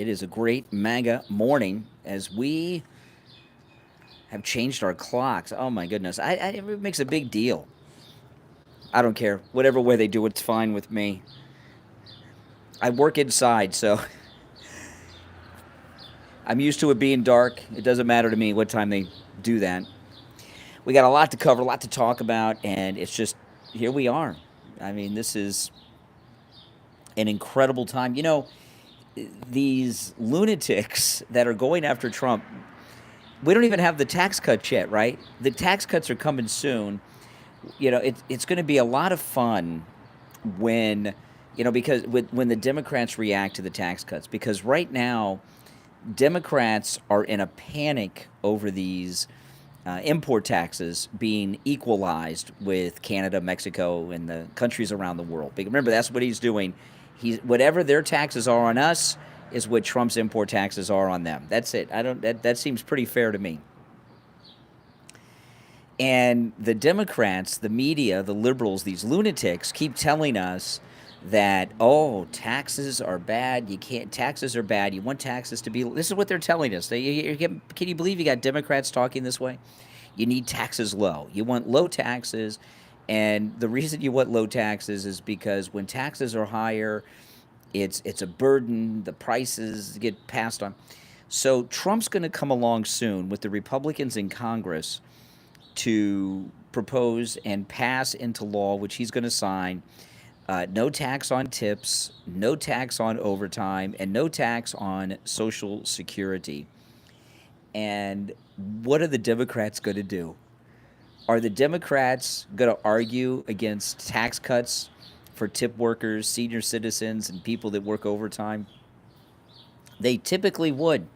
It is a great MAGA morning as we have changed our clocks. Oh my goodness. It makes a big deal. I don't care. Whatever way they do it's fine with me. I work inside, so I'm used to it being dark. It doesn't matter to me what time they do that. We got a lot to cover, a lot to talk about, and it's just here we are. I mean, this is an incredible time. These lunatics that are going after Trump, we don't even have the tax cuts yet, right? The tax cuts are coming soon. It's going to be a lot of fun when, because when the Democrats react to the tax cuts, because right now, Democrats are in a panic over these import taxes being equalized with Canada, Mexico, and the countries around the world. Because remember, that's what he's doing. Whatever their taxes are on us is what Trump's import taxes are on them. That's it. That seems pretty fair to me. And the Democrats, the media, the liberals, these lunatics keep telling us that, oh, taxes are bad. You can't. Taxes are bad. You want taxes to be. This is what they're telling us. Can you believe you got Democrats talking this way? You need taxes low. You want low taxes, and the reason you want low taxes is because when taxes are higher, it's a burden. The prices get passed on. So Trump's going to come along soon with the Republicans in Congress to propose and pass into law, which he's going to sign. No tax on tips, no tax on overtime, and no tax on Social Security. And what are the Democrats going to do? Are the Democrats going to argue against tax cuts for tip workers, senior citizens, and people that work overtime? They typically would.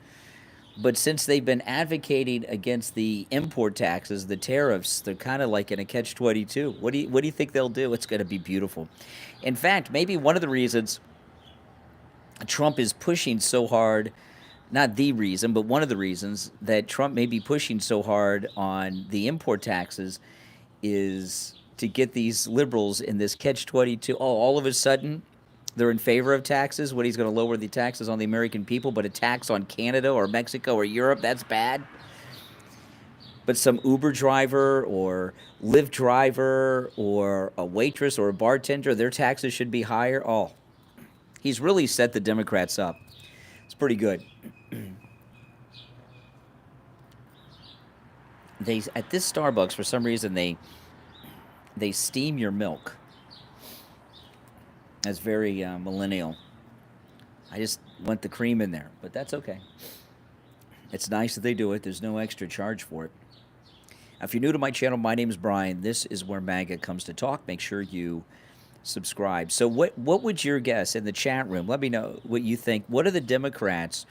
But since they've been advocating against the import taxes, the tariffs, they're kind of like in a catch-22. What do you think they'll do? It's going to be beautiful. In fact, maybe one of the reasons Trump is pushing so hard, not the reason, but one of the reasons that Trump may be pushing so hard on the import taxes is to get these liberals in this catch-22. Oh, all of a sudden, they're in favor of taxes when he's going to lower the taxes on the American people, but a tax on Canada or Mexico or Europe, that's bad. But some Uber driver or Lyft driver or a waitress or a bartender, their taxes should be higher. Oh, he's really set the Democrats up. It's pretty good. At this Starbucks, for some reason, they steam your milk. That's very millennial. I just want the cream in there, but that's okay. It's nice that they do it. There's no extra charge for it. If you're new to my channel, my name is Brian. This is where MAGA comes to talk. Make sure you subscribe. So what would your guess in the chat room? Let me know what you think. What are the Democrats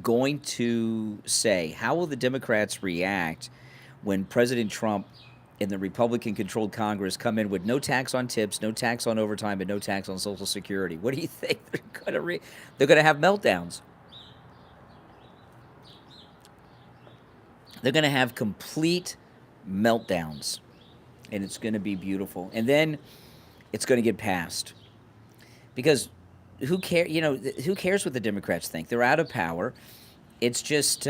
going to say? How will the Democrats react when President Trump in the Republican-controlled Congress come in with no tax on tips, no tax on overtime, and no tax on Social Security? What do you think they're going to they're going to have meltdowns? They're going to have complete meltdowns, and it's going to be beautiful. And then it's going to get passed because who cares? Who cares what the Democrats think? They're out of power. It's just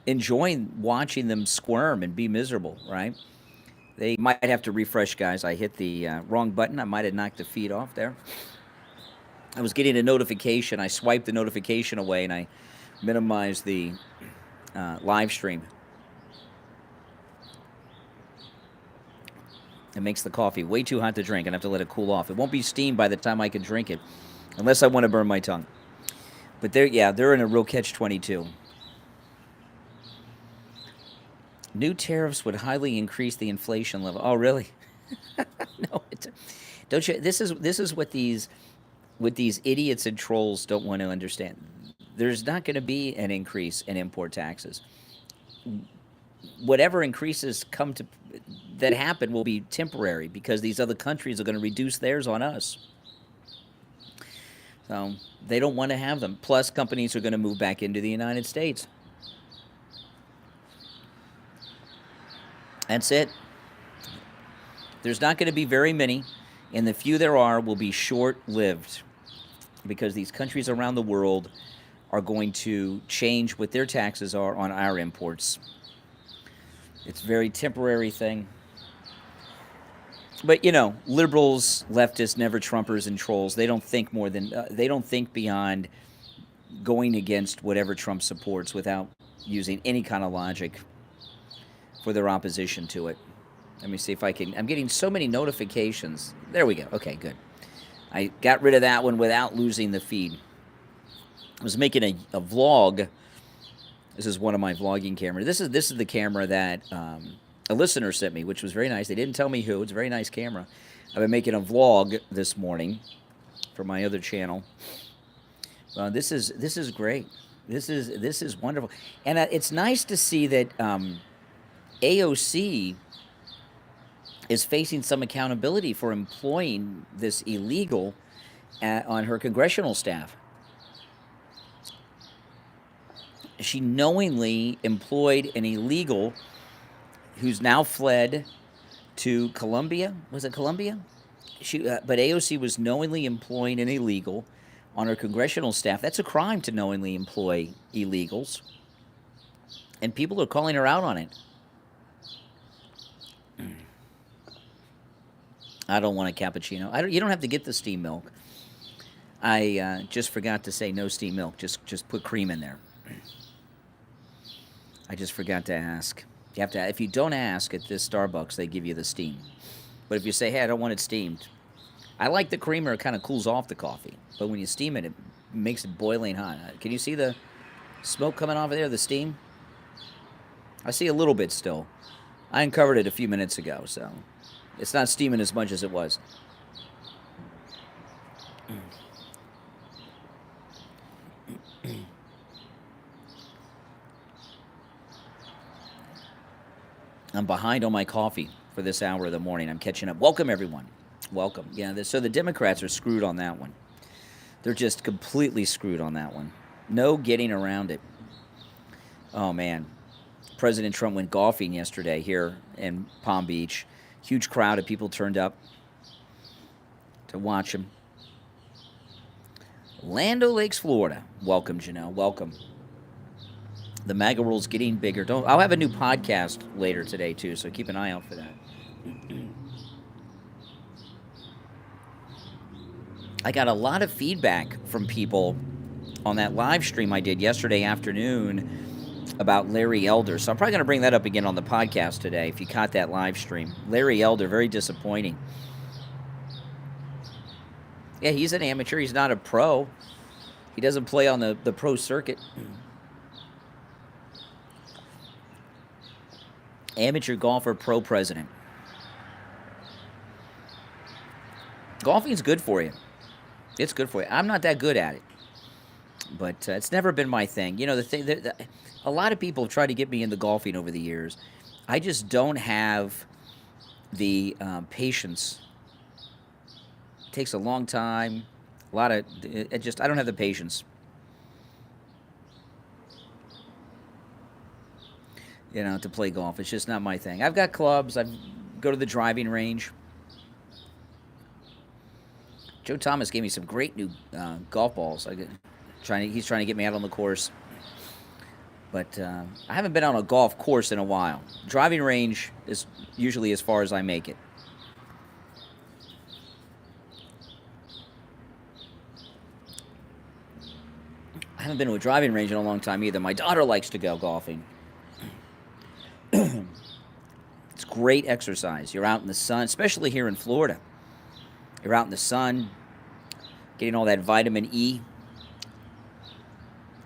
enjoying watching them squirm and be miserable, right? They might have to refresh, guys. I hit the wrong button. I might have knocked the feed off there. I was getting a notification. I swiped the notification away, and I minimized the live stream. It makes the coffee way too hot to drink, and I have to let it cool off. It won't be steamed by the time I can drink it, unless I want to burn my tongue. But they're in a real catch-22. New tariffs would highly increase the inflation level. Oh, really? No, don't you? This is what these idiots and trolls don't want to understand. There's not going to be an increase in import taxes. Whatever increases that happen will be temporary because these other countries are going to reduce theirs on us. So they don't want to have them. Plus, companies are going to move back into the United States. That's it. There's not going to be very many, and the few there are will be short-lived. because these countries around the world are going to change what their taxes are on our imports. It's a very temporary thing. But liberals, leftists, never Trumpers, and trolls. They don't think more than they don't think beyond going against whatever Trump supports without using any kind of logic for their opposition to it. Let me see if I can. I'm getting so many notifications. There we go. Okay, good. I got rid of that one without losing the feed. I was making a vlog. This is one of my vlogging cameras. This is the camera that a listener sent me, which was very nice. They didn't tell me who. It's a very nice camera. I've been making a vlog this morning for my other channel. This is great. This is wonderful, and it's nice to see that AOC is facing some accountability for employing this illegal on her congressional staff. She knowingly employed an illegal who's now fled to Colombia. Was it Colombia? But AOC was knowingly employing an illegal on her congressional staff. That's a crime to knowingly employ illegals. And people are calling her out on it. I don't want a cappuccino. You don't have to get the steamed milk. I just forgot to say no steamed milk. Just put cream in there. I just forgot to ask. You have to. If you don't ask at this Starbucks, they give you the steam. But if you say, "Hey, I don't want it steamed," I like the creamer. It kind of cools off the coffee. But when you steam it, it makes it boiling hot. Can you see the smoke coming off of there? The steam. I see a little bit still. I uncovered it a few minutes ago, so it's not steaming as much as it was. I'm behind on my coffee for this hour of the morning. I'm catching up. Welcome, everyone. Welcome. Yeah, so the Democrats are screwed on that one. They're just completely screwed on that one. No getting around it. Oh, man. President Trump went golfing yesterday here in Palm Beach. Huge crowd of people turned up to watch him. Land O'Lakes, Florida. Welcome, Janelle. Welcome. The MAGA world's getting bigger. I'll have a new podcast later today, too, so keep an eye out for that. I got a lot of feedback from people on that live stream I did yesterday afternoon about Larry Elder. So I'm probably going to bring that up again on the podcast today if you caught that live stream. Larry Elder, very disappointing. Yeah, he's an amateur. He's not a pro. He doesn't play on the pro circuit. Amateur golfer, pro president. Golfing's good for you. It's good for you. I'm not that good at it, but it's never been my thing. The thing that a lot of people have tried to get me into golfing over the years. I just don't have the patience. It takes a long time. I don't have the patience. To play golf. It's just not my thing. I've got clubs. I go to the driving range. Joe Thomas gave me some great new golf balls. He's trying to get me out on the course. But I haven't been on a golf course in a while. Driving range is usually as far as I make it. I haven't been to a driving range in a long time either. My daughter likes to go golfing. It's great exercise. You're out in the sun, especially here in Florida. You're out in the sun, getting all that vitamin E.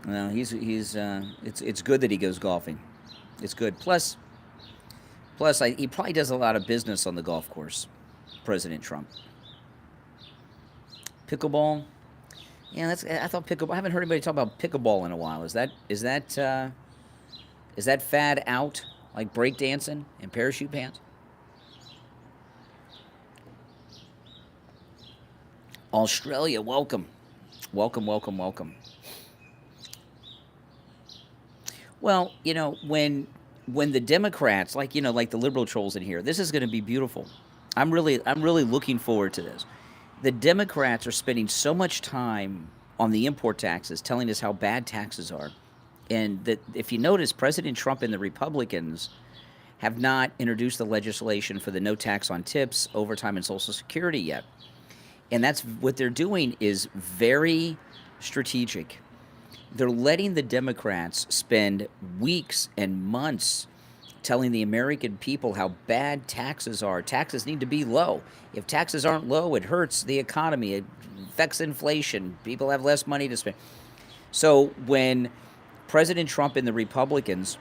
It's good that he goes golfing. It's good. Plus, he probably does a lot of business on the golf course. President Trump. Pickleball. Yeah, I thought pickleball. I haven't heard anybody talk about pickleball in a while. Is that fad out? Like breakdancing and parachute pants? Australia, welcome. Welcome, welcome, welcome. Well, when the Democrats, like the liberal trolls in here, this is going to be beautiful. I'm really looking forward to this. The Democrats are spending so much time on the import taxes, telling us how bad taxes are. And that if you notice, President Trump and the Republicans have not introduced the legislation for the no tax on tips, overtime, and Social Security yet. And that's what they're doing is very strategic. They're letting the Democrats spend weeks and months telling the American people how bad taxes are. Taxes need to be low. If taxes aren't low, it hurts the economy. It affects inflation. People have less money to spend. So when President Trump and the Republicans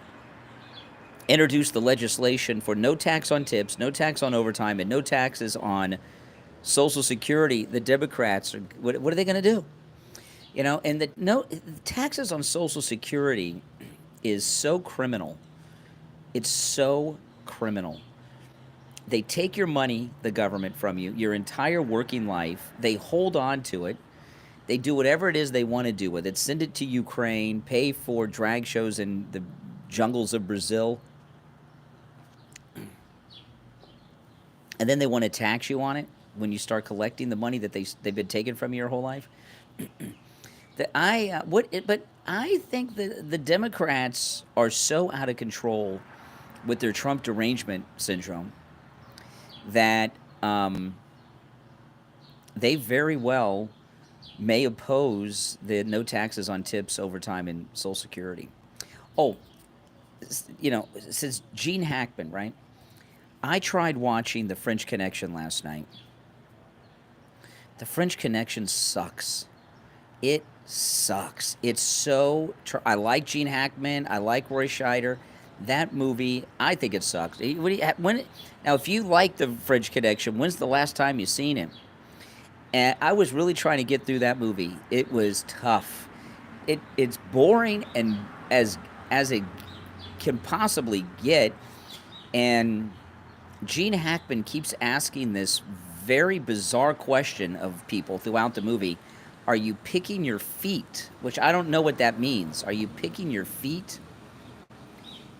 introduced the legislation for no tax on tips, no tax on overtime, and no taxes on Social Security, the Democrats are, what are they going to do? You know, and the taxes on Social Security is so criminal. It's so criminal. They take your money, the government, from you, your entire working life. They hold on to it. They do whatever it is they want to do with it. Send it to Ukraine, pay for drag shows in the jungles of Brazil. And then they want to tax you on it when you start collecting the money that they've been taking from you your whole life. But I think the Democrats are so out of control with their Trump derangement syndrome that they very well may oppose the no taxes on tips, overtime, and Social Security. Oh, you know, since Gene Hackman, right? I tried watching The French Connection last night. The French Connection sucks. It sucks. It's so... I like Gene Hackman. I like Roy Scheider. That movie, I think it sucks. Now, if you like The French Connection, when's the last time you seen him? And I was really trying to get through that movie. It was tough. It's boring and as it can possibly get. And Gene Hackman keeps asking this very bizarre question of people throughout the movie. Are you picking your feet? Which I don't know what that means. Are you picking your feet?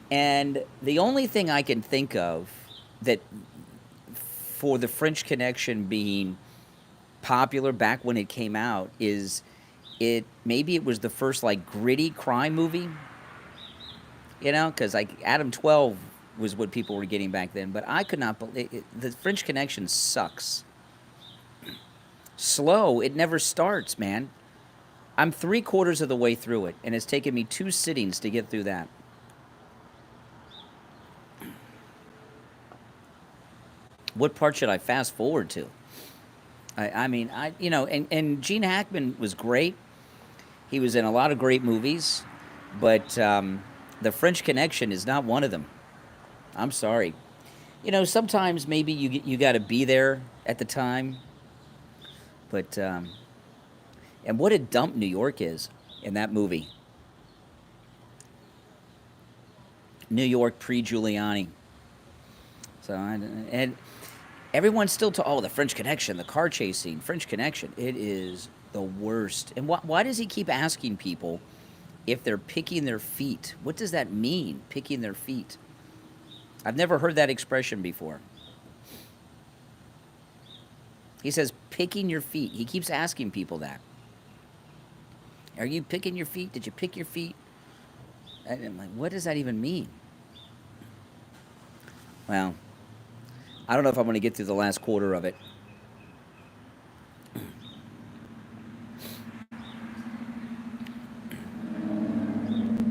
And the only thing I can think of that for the French Connection being popular back when it came out is maybe it was the first like gritty crime movie, you know, because like Adam 12 was what people were getting back then. But I could not believe it. The French Connection sucks. Slow, it never starts, man. I'm 3/4 of the way through it, and it's taken me 2 sittings to get through that. What part should I fast forward to? I mean, you know, and Gene Hackman was great. He was in a lot of great movies, but The French Connection is not one of them. I'm sorry. You know, sometimes maybe you got to be there at the time, but and what a dump New York is in that movie. New York pre-Giuliani. So and everyone's still the French Connection, the car chase scene, French Connection. It is the worst. And why does he keep asking people if they're picking their feet? What does that mean, picking their feet? I've never heard that expression before. He says, picking your feet. He keeps asking people that. Are you picking your feet? Did you pick your feet? And I'm like, what does that even mean? Well, I don't know if I'm going to get through the last quarter of it.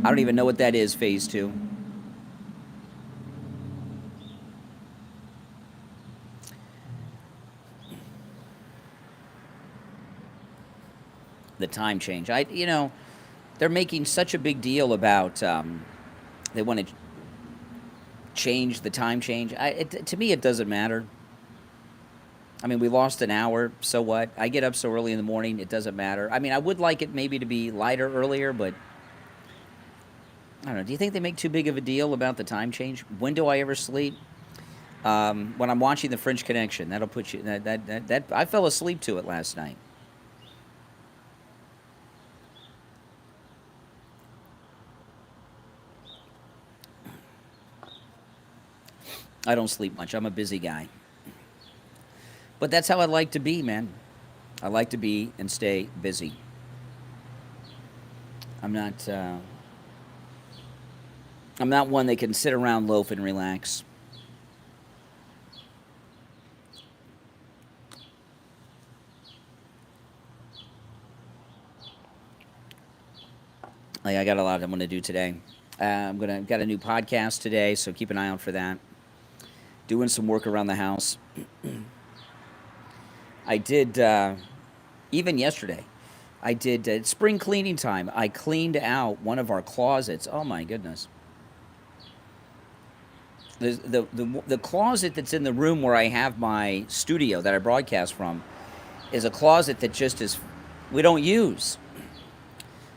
I don't even know what that is, phase 2. The time change. You know, they're making such a big deal about they want to change the time change. To me, it doesn't matter. I mean, we lost an hour, so what? I get up so early in the morning, it doesn't matter. I mean, I would like it maybe to be lighter earlier, but I don't know. Do you think they make too big of a deal about the time change? When do I ever sleep? When I'm watching The French Connection. That'll put you... That I fell asleep to it last night. I don't sleep much. I'm a busy guy. But that's how I like to be, man. I like to be and stay busy. I'm not one that can sit around, loaf, and relax. Like, I got a lot I'm going to do today. Got a new podcast today, so keep an eye out for that. Doing some work around the house. I did, even yesterday, I did spring cleaning time. I cleaned out one of our closets. Oh my goodness. The closet that's in the room where I have my studio that I broadcast from is a closet that just is, we don't use.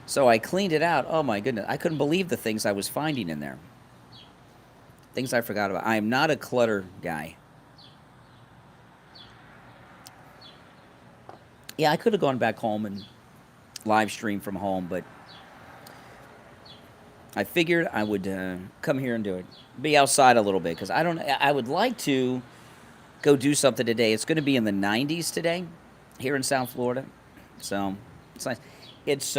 So I cleaned it out. Oh my goodness. I couldn't believe the things I was finding in there. Things I forgot about. I am not a clutter guy. Yeah, I could have gone back home and live stream from home, but I figured I would come here and do it. Be outside a little bit, because I would like to go do something today. It's going to be in the 90s today here in South Florida. So it's nice. It's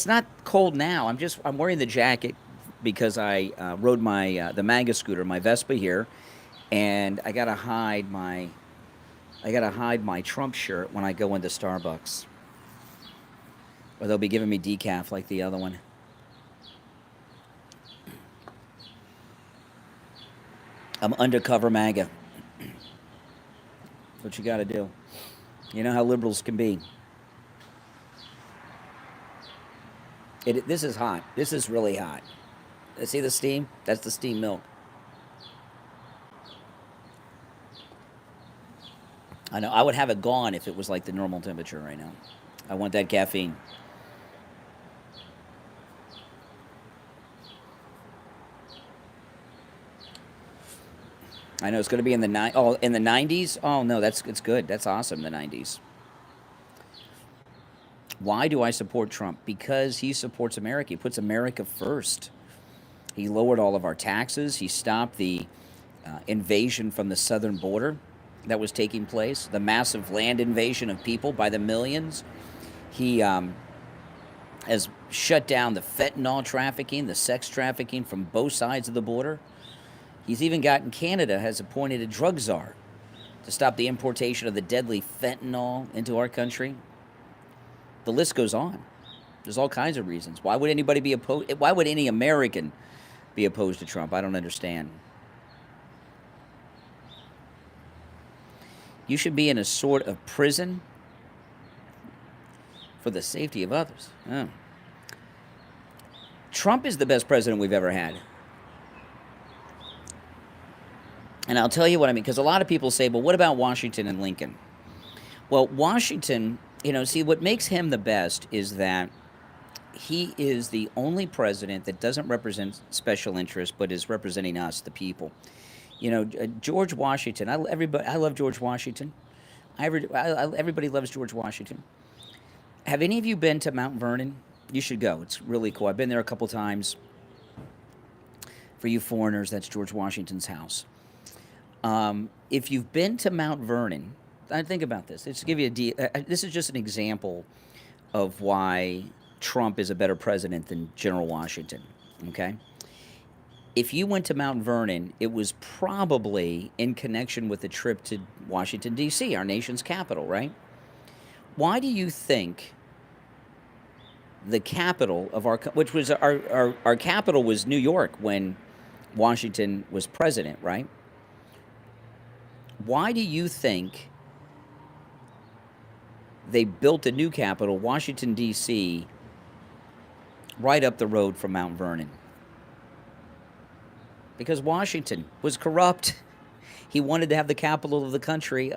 not cold now. I'm wearing the jacket because I rode the Manga scooter, my Vespa here, and I gotta hide my Trump shirt when I go into Starbucks, or they'll be giving me decaf like the other one. I'm undercover MAGA. That's what you got to do. You know how liberals can be. This is hot. This is really hot. See the steam? That's the steam milk. I know. I would have it gone if it was like the normal temperature right now. I want that caffeine. I know it's going to be in the in the 90s. Oh no, it's good. That's awesome. The 90s. Why do I support Trump? Because he supports America. He puts America first. He lowered all of our taxes. He stopped the invasion from the southern border that was taking place, the massive land invasion of people by the millions. He has shut down the fentanyl trafficking, the sex trafficking from both sides of the border. He's even gotten Canada has appointed a drug czar to stop the importation of the deadly fentanyl into our country. The list goes on. There's all kinds of reasons. Why would anybody be opposed? Why would any American be opposed to Trump? I don't understand. You should be in a sort of prison for the safety of others. Oh. Trump is the best president we've ever had. And I'll tell you what I mean, because a lot of people say, well, what about Washington and Lincoln? Well, Washington, see, what makes him the best is that he is the only president that doesn't represent special interests, but is representing us, the people. George Washington, I love George Washington. Everybody loves George Washington. Have any of you been to Mount Vernon? You should go. It's really cool. I've been there a couple times. For you foreigners, that's George Washington's house. If you've been to Mount Vernon, think about this. Let's give you this is just an example of why Trump is a better president than General Washington, okay? If you went to Mount Vernon, it was probably in connection with the trip to Washington, D.C., our nation's capital, right? Why do you think the capital of which was our capital was New York when Washington was president, right? Why do you think they built a new capital, Washington, D.C., right up the road from Mount Vernon? Because Washington was corrupt. He wanted to have the capital of the country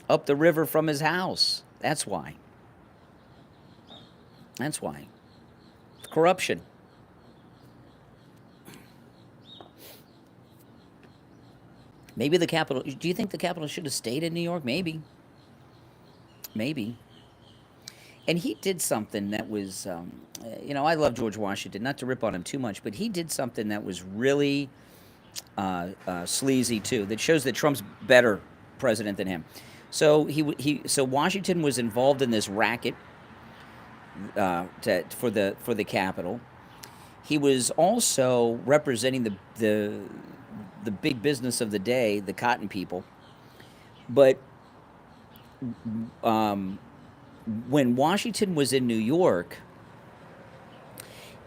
up the river from his house. That's why. That's why. It's corruption. Maybe the capital, do you think the capital should have stayed in New York? Maybe. Maybe. And he did something that was, I love George Washington, not to rip on him too much, but he did something that was really sleazy too, that shows that Trump's better president than him. So so Washington was involved in this racket for the Capitol. He was also representing the big business of the day, the cotton people. But um, when Washington was in New York,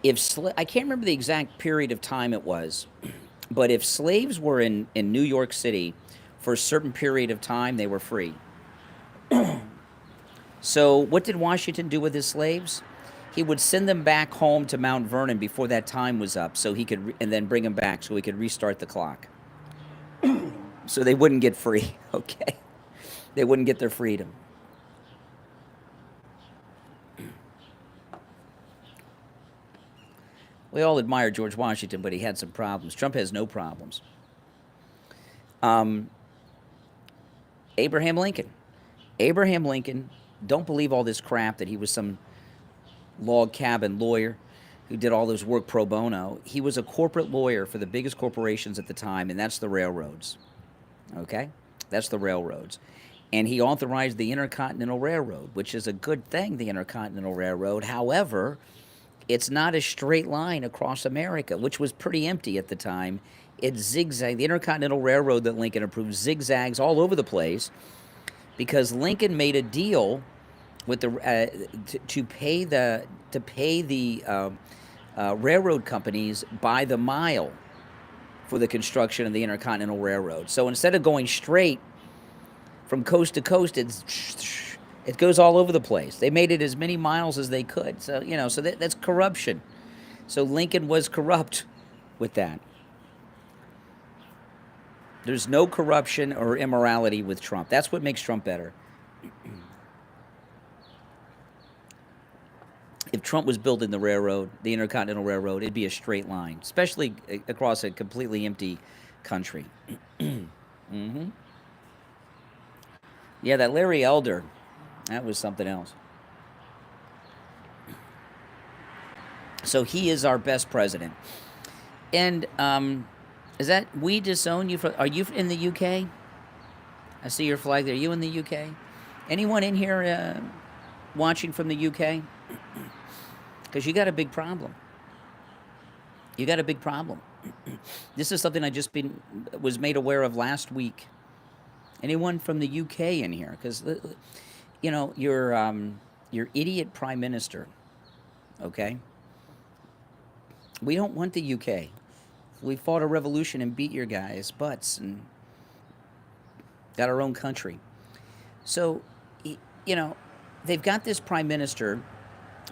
I can't remember the exact period of time it was, but if slaves were in New York City for a certain period of time, they were free. So what did Washington do with his slaves? He would send them back home to Mount Vernon before that time was up, so he could, and then bring them back so he could restart the clock. So they wouldn't get free, okay? They wouldn't get their freedom. We all admire George Washington, but he had some problems. Trump has no problems. Abraham Lincoln. Abraham Lincoln, don't believe all this crap that he was some log cabin lawyer who did all this work pro bono. He was a corporate lawyer for the biggest corporations at the time, and that's the railroads. Okay? That's the railroads. And he authorized the Intercontinental Railroad, which is a good thing, the Intercontinental Railroad. However, it's not a straight line across America, which was pretty empty at the time. It zigzags. The Intercontinental Railroad that Lincoln approved zigzags all over the place because Lincoln made a deal with the to pay the railroad companies by the mile for the construction of the Intercontinental Railroad. So instead of going straight from coast to coast, it goes all over the place. They made it as many miles as they could. So, so that's corruption. So Lincoln was corrupt with that. There's no corruption or immorality with Trump. That's what makes Trump better. If Trump was building the railroad, the Intercontinental Railroad, it'd be a straight line, especially across a completely empty country. Mm-hmm. Yeah, that Larry Elder, that was something else. So he is our best president. And is that we disown you? Are you in the UK? I see your flag there. Are you in the UK? Anyone in here watching from the UK? Because you got a big problem. You got a big problem. This is something I just was made aware of last week. Anyone from the UK in here? Because your idiot prime minister. Okay. We don't want the UK. We fought a revolution and beat your guys' butts and got our own country. So, they've got this prime minister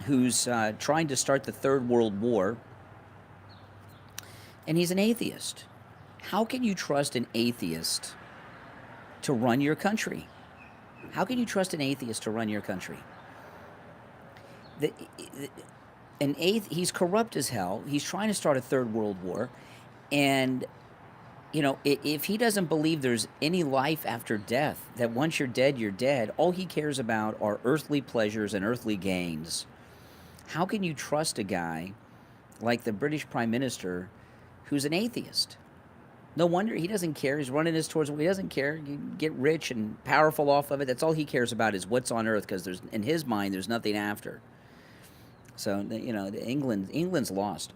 who's trying to start the Third World War, and he's an atheist. How can you trust an atheist to run your country? How can you trust an atheist to run your country? He's corrupt as hell. He's trying to start a Third World War, and if he doesn't believe there's any life after death, that once you're dead, all he cares about are earthly pleasures and earthly gains. How can you trust a guy like the British Prime Minister who's an atheist? No wonder he doesn't care. He's running us towards, he doesn't care. You get rich and powerful off of it. That's all he cares about is what's on earth, because in his mind, there's nothing after. So, England's lost.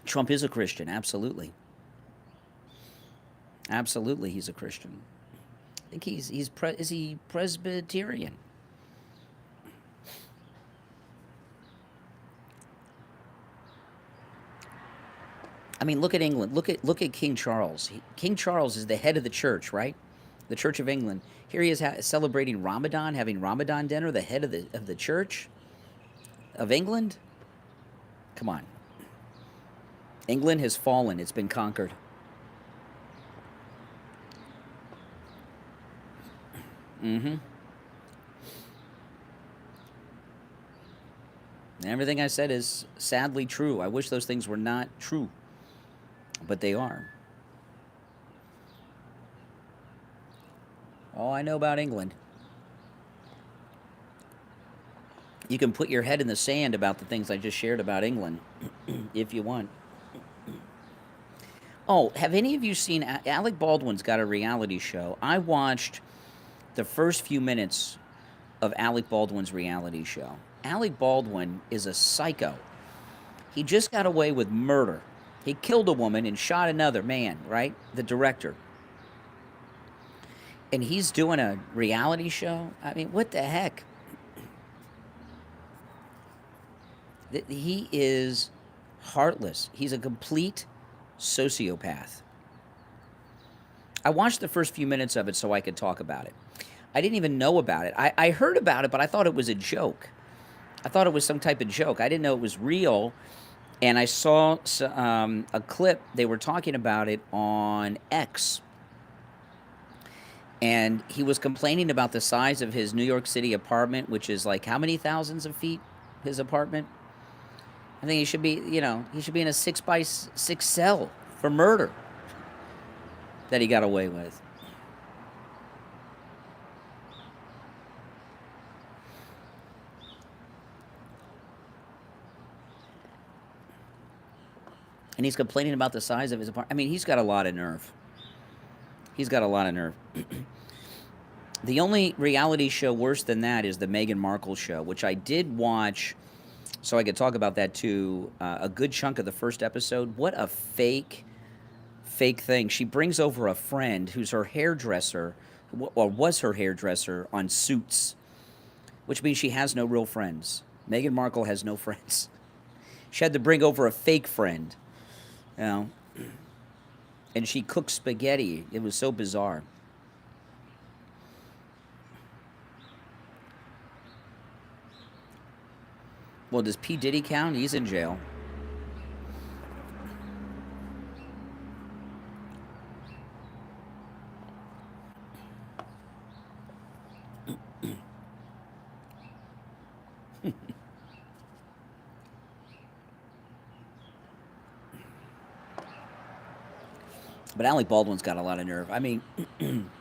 Trump is a Christian, absolutely. Absolutely, he's a Christian. I think is he Presbyterian? I mean, look at England. Look at King Charles. King Charles is the head of the church, right? The Church of England. Here he is celebrating Ramadan, having Ramadan dinner. The head of the Church of England. Come on. England has fallen. It's been conquered. Mm-hmm. Everything I said is sadly true. I wish those things were not true, but they are. All I know about England. You can put your head in the sand about the things I just shared about England, if you want. Oh, have any of you seen Alec Baldwin's got a reality show? I watched the first few minutes of Alec Baldwin's reality show. Alec Baldwin is a psycho. He just got away with murder. He killed a woman and shot another man, right? The director. And he's doing a reality show? I mean, what the heck? He is heartless. He's a complete sociopath. I watched the first few minutes of it so I could talk about it. I didn't even know about it. I heard about it, but I thought it was a joke. I thought it was some type of joke. I didn't know it was real. And I saw a clip. They were talking about it on X. And he was complaining about the size of his New York City apartment, which is like how many thousands of feet, his apartment? I think he should be, he should be in a 6x6 cell for murder that he got away with. And he's complaining about the size of his apartment. I mean, he's got a lot of nerve. He's got a lot of nerve. The only reality show worse than that is the Meghan Markle show, which I did watch, so I could talk about that too. A good chunk of the first episode. What a fake thing. She brings over a friend who's her hairdresser, or was her hairdresser on Suits, which means she has no real friends. Meghan Markle has no friends. She had to bring over a fake friend. And she cooked spaghetti. It was so bizarre. Well, does P. Diddy count? He's in jail. But Alec Baldwin's got a lot of nerve. I mean, and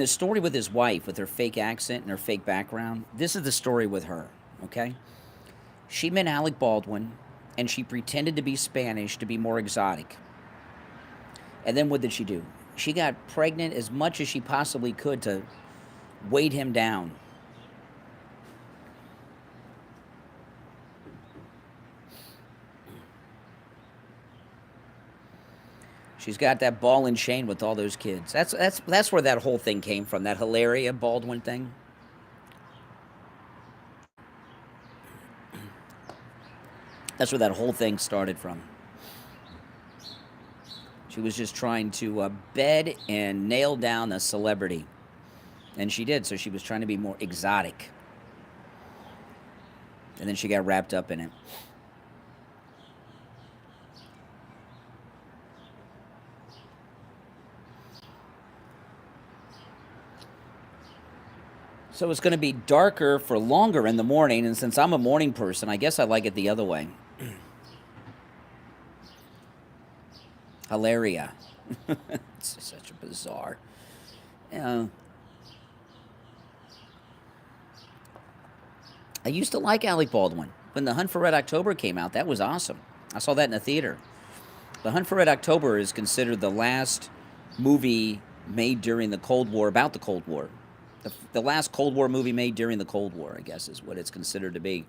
the story with his wife, with her fake accent and her fake background, this is the story with her, okay? She met Alec Baldwin, and she pretended to be Spanish to be more exotic. And then what did she do? She got pregnant as much as she possibly could to weight him down. She's got that ball and chain with all those kids. That's where that whole thing came from, that Hilaria Baldwin thing. That's where that whole thing started from. She was just trying to bed and nail down a celebrity. And she did, so she was trying to be more exotic. And then she got wrapped up in it. So it's going to be darker for longer in the morning, and since I'm a morning person, I guess I like it the other way. Hilaria. It's such a bizarre. I used to like Alec Baldwin. When The Hunt for Red October came out, that was awesome. I saw that in the theater. The Hunt for Red October is considered the last movie made during the Cold War, about the Cold War. The last Cold War movie made during the Cold War, I guess, is what it's considered to be.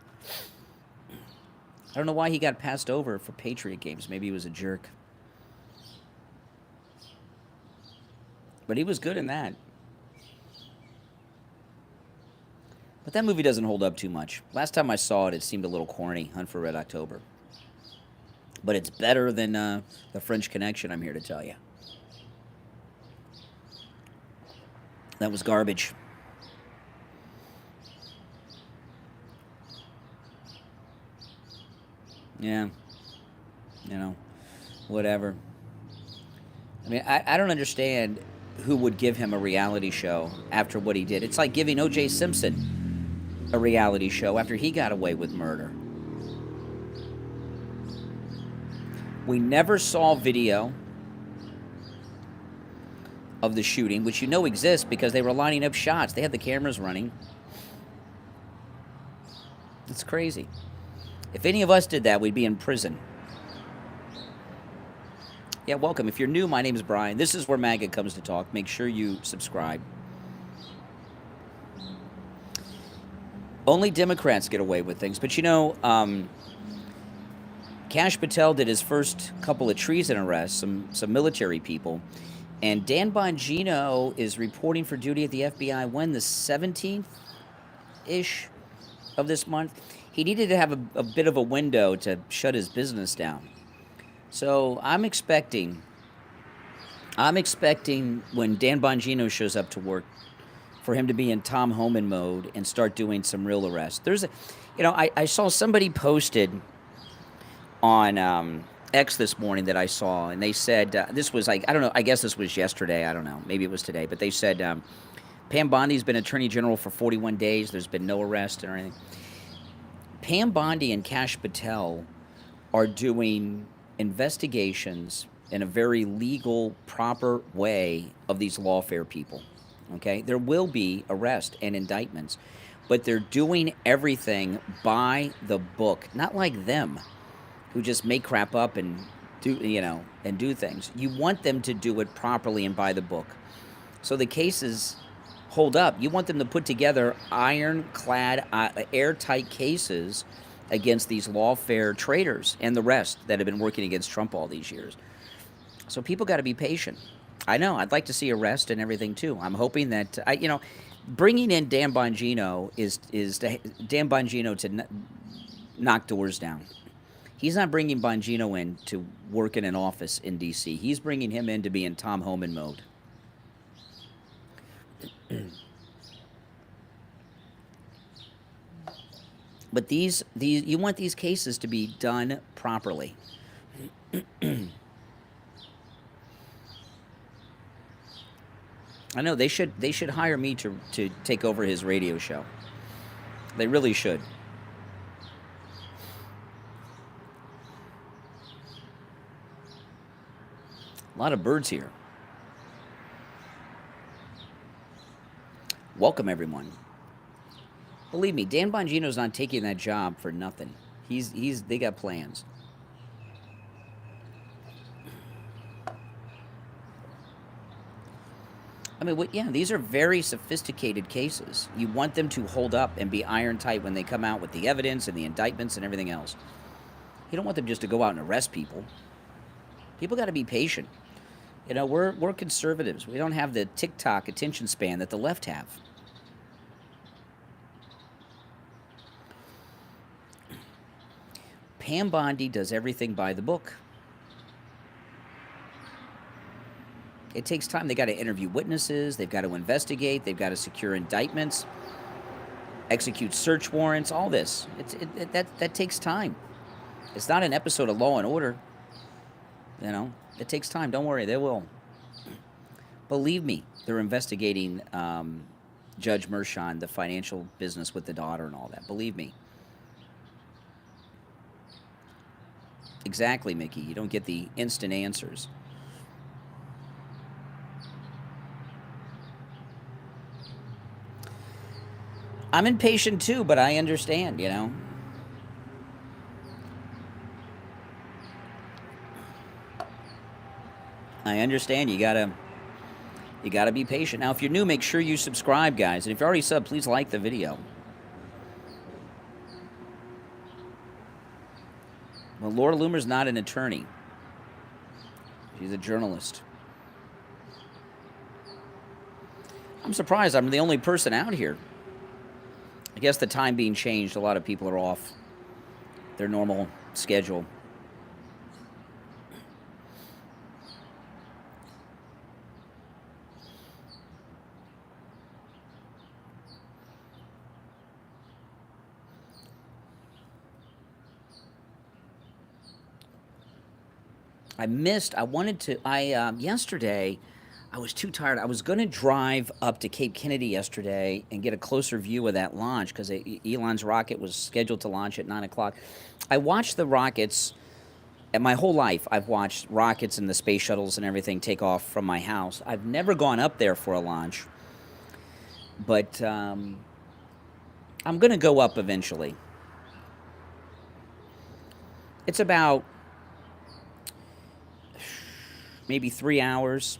I don't know why he got passed over for Patriot games. Maybe he was a jerk. But he was good in that. But that movie doesn't hold up too much. Last time I saw it, it seemed a little corny, Hunt for Red October. But it's better than The French Connection, I'm here to tell you. That was garbage. Yeah. Whatever. I mean, I don't understand who would give him a reality show after what he did. It's like giving O.J. Simpson a reality show after he got away with murder. We never saw video of the shooting, which exists because they were lining up shots. They had the cameras running. It's crazy. If any of us did that, we'd be in prison. Yeah, welcome. If you're new, my name is Brian. This is where MAGA comes to talk. Make sure you subscribe. Only Democrats get away with things. But Kash Patel did his first couple of treason arrests, some military people. And Dan Bongino is reporting for duty at the FBI when? The 17th-ish of this month? He needed to have a bit of a window to shut his business down. So I'm expecting when Dan Bongino shows up to work for him to be in Tom Homan mode and start doing some real arrests. I saw somebody posted on X this morning that I saw, and they said, this was like, I don't know, I guess this was yesterday, I don't know, maybe it was today, but they said, Pam Bondi's been Attorney General for 41 days, there's been no arrest or anything. Pam Bondi and Kash Patel are doing investigations in a very legal, proper way of these lawfare people, okay? There will be arrest and indictments, but they're doing everything by the book, not like them, who just make crap up and do things. You want them to do it properly and by the book. So the cases hold up. You want them to put together ironclad, airtight cases against these lawfare traitors and the rest that have been working against Trump all these years. So people got to be patient. I know. I'd like to see arrest and everything too. I'm hoping that bringing in Dan Bongino is Dan Bongino to knock doors down. He's not bringing Bongino in to work in an office in D.C. He's bringing him in to be in Tom Homan mode. But you want these cases to be done properly. I know they should hire me to take over his radio show. They really should. A lot of birds here. Welcome, everyone. Believe me, Dan Bongino's not taking that job for nothing. They got plans. I mean, these are very sophisticated cases. You want them to hold up and be iron tight when they come out with the evidence and the indictments and everything else. You don't want them just to go out and arrest people. People got to be patient. We're conservatives. We don't have the TikTok attention span that the left have. Pam Bondi does everything by the book. It takes time. They got to interview witnesses. They've got to investigate. They've got to secure indictments, execute search warrants. All this. That takes time. It's not an episode of Law and Order. It takes time. Don't worry, they will. Believe me, they're investigating Judge Mershon, the financial business with the daughter and all that. Believe me. Exactly, Mickey. You don't get the instant answers. I'm impatient too, but I understand, I understand. You gotta be patient. Now, if you're new, make sure you subscribe, guys. And if you're already subbed, please like the video. Well, Laura Loomer's not an attorney. She's a journalist. I'm surprised I'm the only person out here. I guess the time being changed, a lot of people are off their normal schedule. Yesterday, I was too tired. I was going to drive up to Cape Kennedy yesterday and get a closer view of that launch because Elon's rocket was scheduled to launch at 9 o'clock. I watched the rockets, and my whole life I've watched rockets and the space shuttles and everything take off from my house. I've never gone up there for a launch, but I'm going to go up eventually. It's about maybe 3 hours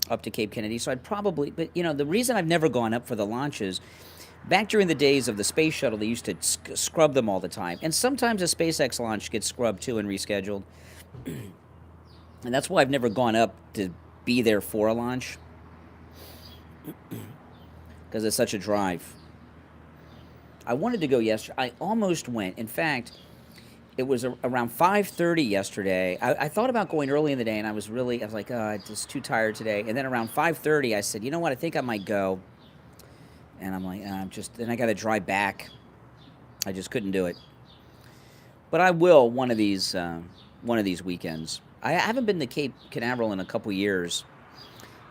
up to Cape Kennedy. So I'd probably, but the reason I've never gone up for the launches, back during the days of the space shuttle, they used to scrub them all the time. And sometimes a SpaceX launch gets scrubbed too and rescheduled. And that's why I've never gone up to be there for a launch. Because it's such a drive. I wanted to go yesterday. I almost went. In fact, it was around 5:30 yesterday. I thought about going early in the day, and I was like, oh, I'm just too tired today. And then around 5:30, I said, you know what, I think I might go. And I'm like, then I got to drive back. I just couldn't do it. But I will one of these weekends. I haven't been to Cape Canaveral in a couple years,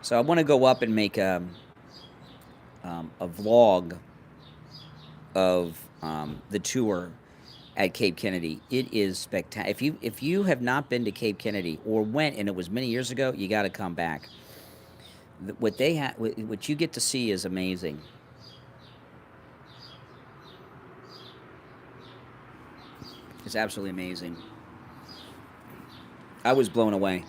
so I want to go up and make a vlog of the tour at Cape Kennedy. It is spectacular. If you have not been to Cape Kennedy or went and it was many years ago, you got to come back. What you get to see is amazing. It's absolutely amazing. I was blown away.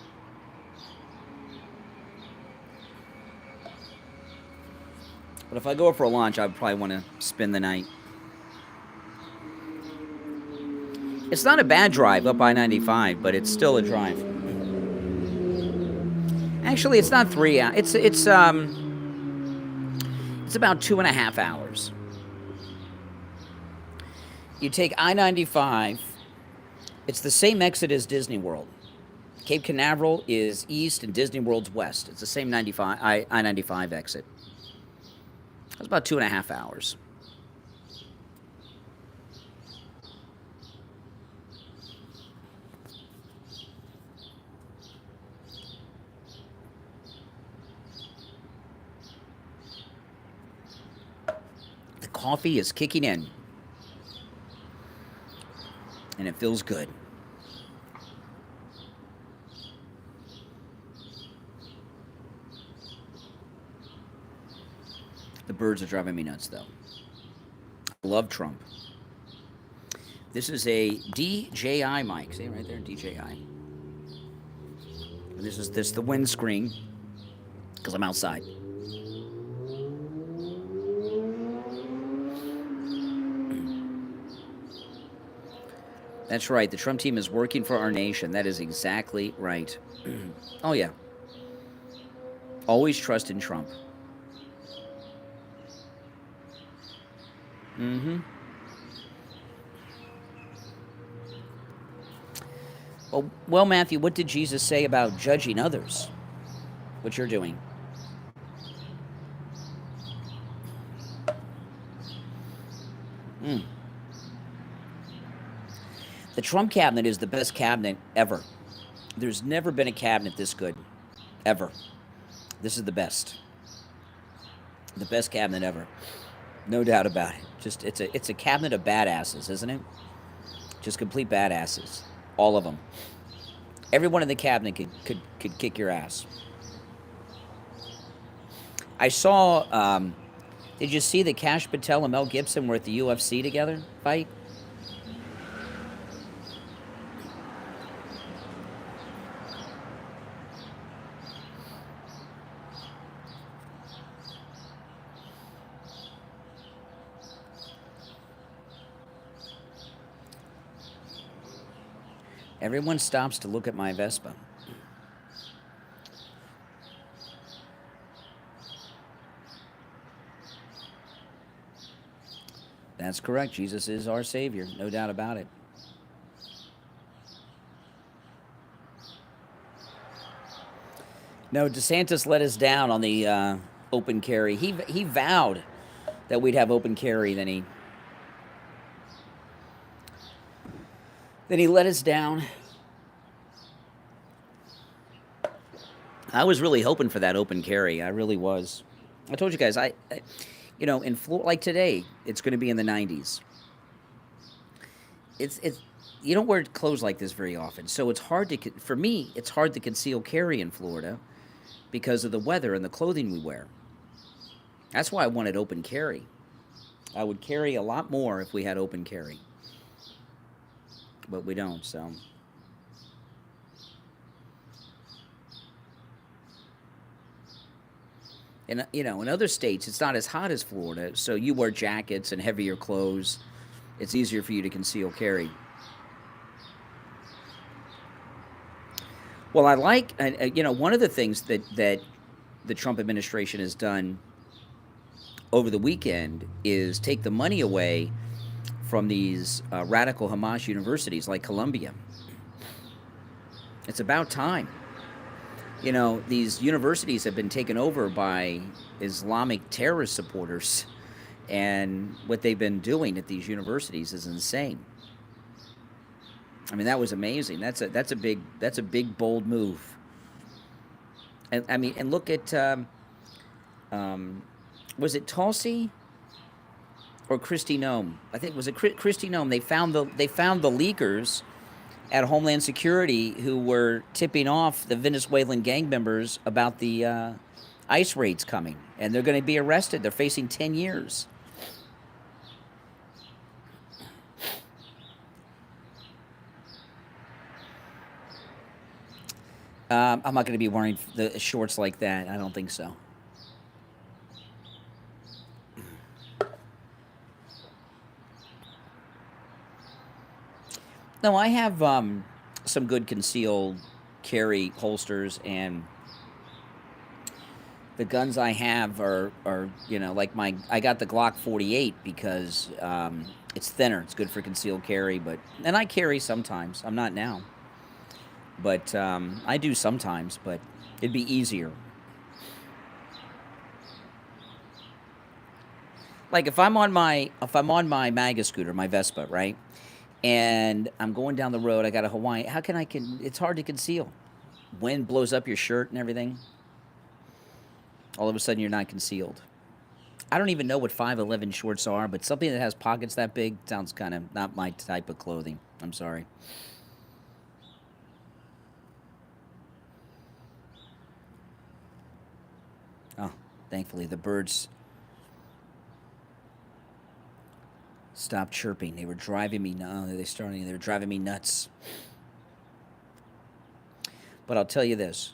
But if I go for a launch, I'd probably want to spend the night. It's not a bad drive up I-95, but it's still a drive. Actually, it's not 3 hours. It's about 2.5 hours. You take I-95. It's the same exit as Disney World. Cape Canaveral is east and Disney World's west. It's the same I-95 exit. It's about 2.5 hours. The coffee is kicking in. And it feels good. The birds are driving me nuts, though. I love Trump. This is a DJI mic. See it right there? DJI. And this is the windscreen, because I'm outside. That's right. The Trump team is working for our nation. That is exactly right. Oh, yeah. Always trust in Trump. Well, Matthew, what did Jesus say about judging others? What you're doing? The Trump cabinet is the best cabinet ever. There's never been a cabinet this good, ever. This is the best. The best cabinet ever. No doubt about it. Just it's a cabinet of badasses, isn't it? Just complete badasses. All of them. Everyone in the cabinet could kick your ass. I saw, did you see that Cash Patel and Mel Gibson were at the UFC together fight? Everyone stops to look at my Vespa. That's correct. Jesus is our Savior. No doubt about it. No, DeSantis let us down on the open carry. He vowed that we'd have open carry, then he let us down. I was really hoping for that open carry. I really was. I told you guys, in Florida, like today, it's going to be in the 90s. It's you don't wear clothes like this very often, so it's hard for me, it's hard to conceal carry in Florida because of the weather and the clothing we wear. That's why I wanted open carry. I would carry a lot more if we had open carry. But we don't, so. And in other states, it's not as hot as Florida, so you wear jackets and heavier clothes. It's easier for you to conceal carry. Well, I like, one of the things that the Trump administration has done over the weekend is take the money away from these radical Hamas universities like Columbia. It's about time. These universities have been taken over by Islamic terrorist supporters, and what they've been doing at these universities is insane. I mean, that was amazing. That's a big bold move. And I mean, and look at was it Tulsi or Christy Nome? I think it was Christy Nome. They found the leakers at Homeland Security who were tipping off the Venezuelan gang members about the ICE raids coming, and they're going to be arrested. They're facing 10 years. I'm not going to be wearing the shorts like that. I don't think so. No, I have some good concealed carry holsters, and the guns I have are like I got the Glock 48 because it's thinner. It's good for concealed carry, and I carry sometimes. I'm not now. But I do sometimes, but it'd be easier. Like if I'm on my MAGA scooter, my Vespa, right? And I'm going down the road, I got a Hawaiian. It's hard to conceal. Wind blows up your shirt and everything. All of a sudden you're not concealed. I don't even know what 5'11" shorts are, but something that has pockets that big sounds kind of not my type of clothing. I'm sorry. Oh, thankfully the birds stopped chirping. They were driving me nuts. They were driving me nuts. But I'll tell you this.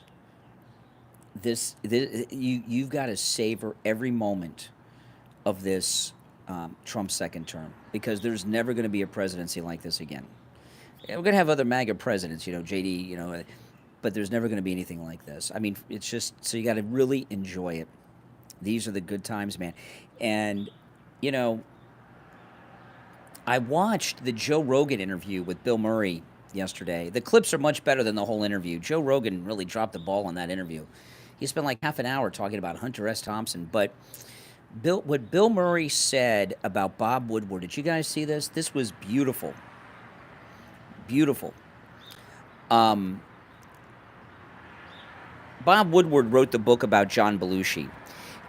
You've got to savor every moment of this Trump second term, because there's never going to be a presidency like this again. We're going to have other MAGA presidents, JD, but there's never going to be anything like this. I mean, it's just, so you got to really enjoy it. These are the good times, man. And, I watched the Joe Rogan interview with Bill Murray yesterday. The clips are much better than the whole interview. Joe Rogan really dropped the ball on that interview. He spent like half an hour talking about Hunter S. Thompson. But what Bill Murray said about Bob Woodward, did you guys see this? This was beautiful. Beautiful. Bob Woodward wrote the book about John Belushi.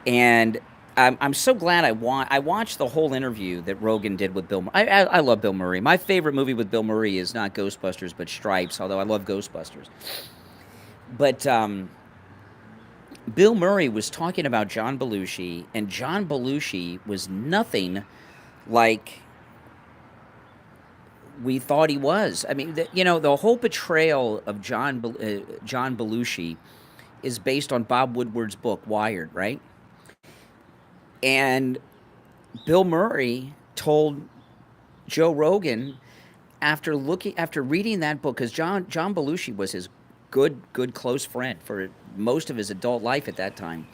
And I'm so glad I watched the whole interview that Rogan did with Bill Murray. I love Bill Murray. My favorite movie with Bill Murray is not Ghostbusters, but Stripes, although I love Ghostbusters. But Bill Murray was talking about John Belushi, and John Belushi was nothing like we thought he was. I mean, the whole portrayal of John Belushi is based on Bob Woodward's book, Wired, right? And Bill Murray told Joe Rogan after reading that book, because John Belushi was his good close friend for most of his adult life at that time,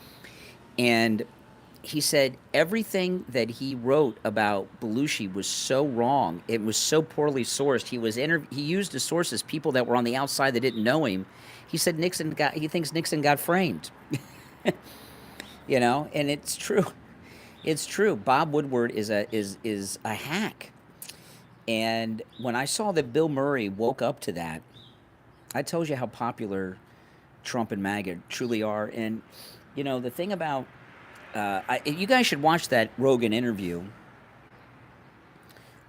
and he said everything that he wrote about Belushi was so wrong. It was so poorly sourced. He used as sources people that were on the outside that didn't know him. He said he thinks Nixon got framed. And it's true. It's true. Bob Woodward is a hack. And when I saw that Bill Murray woke up to that, I told you how popular Trump and MAGA truly are. And, the thing about, you guys should watch that Rogan interview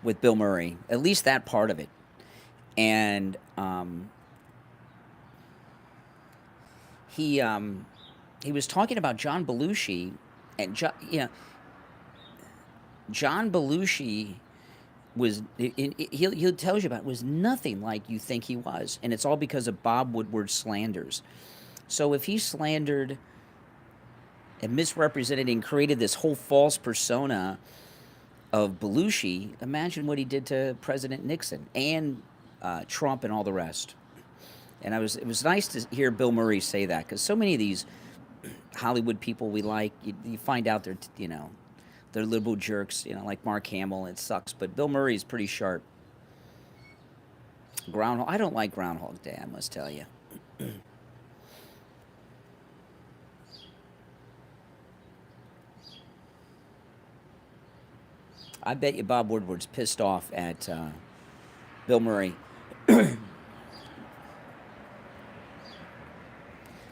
with Bill Murray, at least that part of it. And he was talking about John Belushi, and John Belushi he'll tell you about it, was nothing like you think he was, and it's all because of Bob Woodward's slanders. So if he slandered and misrepresented and created this whole false persona of Belushi. Imagine what he did to President Nixon and Trump and all the rest. And it was nice to hear Bill Murray say that, because so many of these Hollywood people we like, you find out they're liberal jerks, like Mark Hamill. It sucks, but Bill Murray is pretty sharp. I don't like Groundhog Day, I must tell you. I bet you Bob Woodward's pissed off at Bill Murray.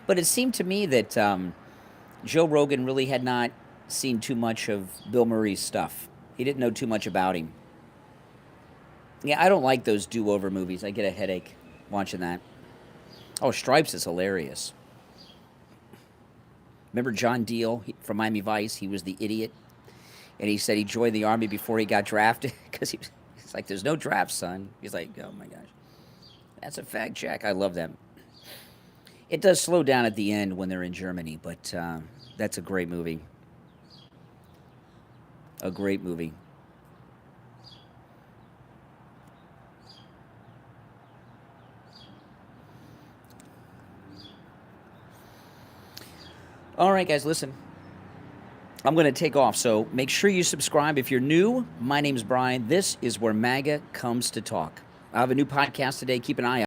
But it seemed to me that Joe Rogan really had not seen too much of Bill Murray's stuff. He didn't know too much about him. Yeah, I don't like those do-over movies. I get a headache watching that. Oh, Stripes is hilarious. Remember John Deal from Miami Vice? He was the idiot. And he said he joined the Army before he got drafted because he's like, there's no draft, son. He's like, oh, my gosh. That's a fact check. I love them. It does slow down at the end when they're in Germany, but that's a great movie. A great movie. All right, guys, listen. I'm going to take off, so make sure you subscribe. If you're new, my name's Brian. This is where MAGA comes to talk. I have a new podcast today. Keep an eye out.